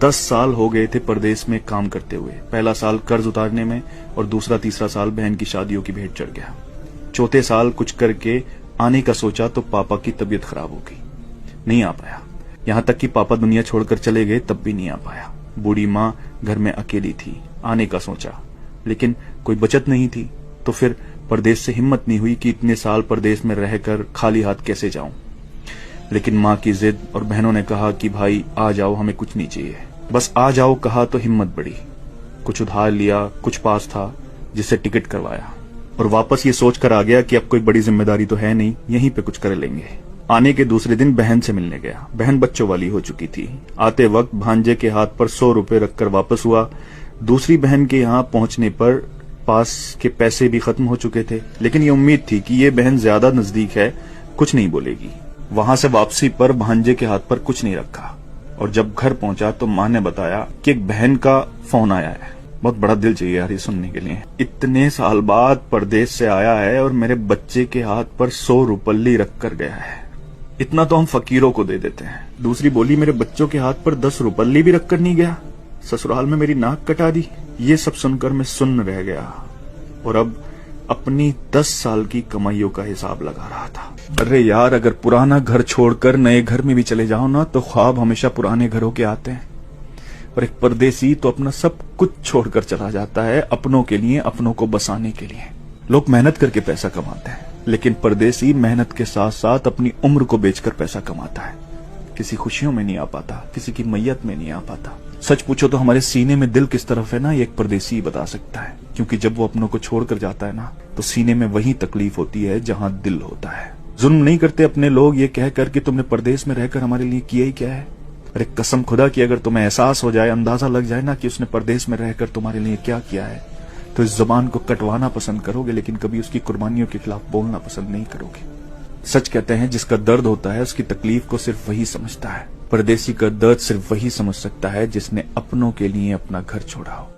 10 साल हो गए थे परदेश में काम करते हुए। पहला साल कर्ज उतारने में और दूसरा तीसरा साल बहन की शादियों की भेंट चढ़ गया। चौथे साल कुछ करके आने का सोचा तो पापा की तबीयत खराब हो गई, नहीं आ पाया। यहां तक कि पापा दुनिया छोड़कर चले गए तब भी नहीं आ पाया। बूढ़ी माँ घर में अकेली थी। आने का सोचा लेकिन कोई बचत नहीं थी, तो फिर परदेश से हिम्मत नहीं हुई कि इतने साल परदेश में रहकर खाली हाथ कैसे जाऊं। लेकिन माँ की जिद और बहनों ने कहा कि भाई आ जाओ, हमें कुछ नहीं चाहिए, बस आ जाओ कहा तो हिम्मत बढ़ी। कुछ उधार लिया, कुछ पास था जिससे टिकट करवाया और वापस ये सोचकर आ गया कि अब कोई बड़ी जिम्मेदारी तो है नहीं, यहीं पे कुछ कर लेंगे। आने के दूसरे दिन बहन से मिलने गया। बहन बच्चों वाली हो चुकी थी। आते वक्त भांजे के हाथ पर 100 रुपए रखकर वापस हुआ। दूसरी बहन के यहाँ पहुंचने पर पास के पैसे भी खत्म हो चुके थे, लेकिन ये उम्मीद थी कि ये बहन ज्यादा नजदीक है, कुछ नहीं बोलेगी। वहां से वापसी पर भांजे के हाथ पर कुछ नहीं रखा और जब घर पहुंचा तो माँ ने बताया कि एक बहन का फोन आया है। बहुत बड़ा दिल चाहिए यार ये सुनने के लिए। इतने साल बाद परदेश से आया है और मेरे बच्चे के हाथ पर 100 रुपल्ली रख कर गया है। इतना तो हम फकीरों को दे देते हैं। दूसरी बोली मेरे बच्चों के हाथ पर 10 रुपल्ली भी रख कर नहीं गया, ससुराल में मेरी नाक कटा दी। ये सब सुनकर मैं सुन्न रह गया और अब अपनी 10 साल की कमाइयों का हिसाब लगा रहा था। अरे यार, अगर पुराना घर छोड़कर नए घर में भी चले जाओ ना तो ख्वाब हमेशा पुराने घरों के आते हैं। और एक परदेसी तो अपना सब कुछ छोड़कर चला जाता है अपनों के लिए, अपनों को बसाने के लिए। लोग मेहनत करके पैसा कमाते हैं, लेकिन परदेसी मेहनत के साथ साथ अपनी उम्र को बेचकर पैसा कमाता है। किसी खुशियों में नहीं आ पाता, किसी की मैयत में नहीं आ पाता। सच पूछो तो हमारे सीने में दिल किस तरफ है ना, ये एक परदेसी ही बता सकता है। क्योंकि जब वो अपनों को छोड़कर जाता है ना तो सीने में वही तकलीफ होती है जहां दिल होता है। जुल्म नहीं करते अपने लोग ये कहकर कि तुमने परदेश में रहकर हमारे लिए किया ही क्या है। अरे कसम खुदा की, अगर तुम्हें एहसास हो जाए, अंदाजा लग जाए ना कि उसने परदेश में रहकर तुम्हारे लिए क्या किया है, तो इस जुबान को कटवाना पसंद करोगे, लेकिन कभी उसकी कुर्बानियों के खिलाफ बोलना पसंद नहीं करोगे। सच कहते हैं जिसका दर्द होता है उसकी तकलीफ को सिर्फ वही समझता है। परदेसी का दर्द सिर्फ वही समझ सकता है जिसने अपनों के लिए अपना घर छोड़ा हो।